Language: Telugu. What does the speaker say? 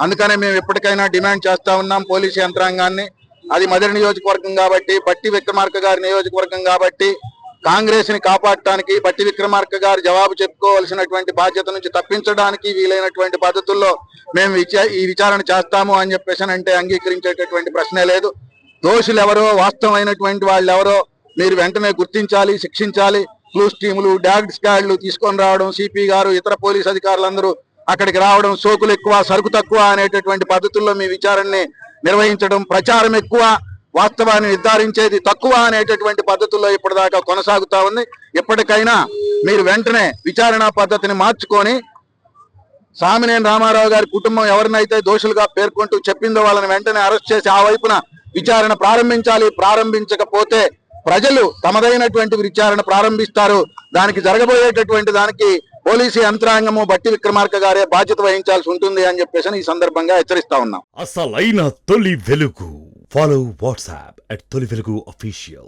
అందుకనే మేము ఎప్పటికైనా డిమాండ్ చేస్తా ఉన్నాం పోలీసు యంత్రాంగాన్ని. అది మదర్ నియోజకవర్గం కాబట్టి, బట్టి విక్రమార్క గారి నియోజకవర్గం కాబట్టి కాంగ్రెస్ ని కాపాడటానికి, బట్టి విక్రమార్క గారు జవాబు చెప్పుకోవాల్సినటువంటి బాధ్యత నుంచి తప్పించడానికి వీలైనటువంటి పద్ధతుల్లో మేము ఈ విచారణ చేస్తాము అని చెప్పేసి అంటే అంగీకరించేటటువంటి ప్రశ్నే లేదు. దోషులు ఎవరో, వాస్తవమైనటువంటి వాళ్ళు ఎవరో మీరు వెంటనే గుర్తించాలి, శిక్షించాలి. క్లూస్ టీములు, డాగ్ స్క్వాడ్లు తీసుకొని రావడం, సిపి గారు, ఇతర పోలీసు అధికారులందరూ అక్కడికి రావడం, సోకులు ఎక్కువ సరుకు తక్కువ అనేటటువంటి పద్ధతుల్లో మీ విచారణని నిర్వహించడం, ప్రచారం ఎక్కువ వాస్తవాన్ని నిర్ధారించేది తక్కువ అనేటటువంటి పద్ధతుల్లో ఇప్పటిదాకా కొనసాగుతా ఉంది. ఎప్పటికైనా మీరు వెంటనే విచారణ పద్ధతిని మార్చుకొని సామినేని రామారావు గారి కుటుంబం ఎవరినైతే దోషులుగా పేర్కొంటూ చెప్పిందో వాళ్ళని వెంటనే అరెస్ట్ చేసి ఆ వైపున విచారణ ప్రారంభించాలి. ప్రారంభించకపోతే ప్రజలు తమదైనటువంటి విచారణ ప్రారంభిస్తారు. దానికి జరగబోయేటటువంటి దానికి పోలీసు యంత్రాంగము, బట్టి విక్రమార్క గారే బాధ్యత వహించాల్సి ఉంటుంది అని చెప్పేసి ఈ సందర్భంగా హెచ్చరిస్తా ఉన్నాం. అసలైన తొలి వెలుగు. ఫాలో వాట్సాప్ @తొలి వెలుగు official.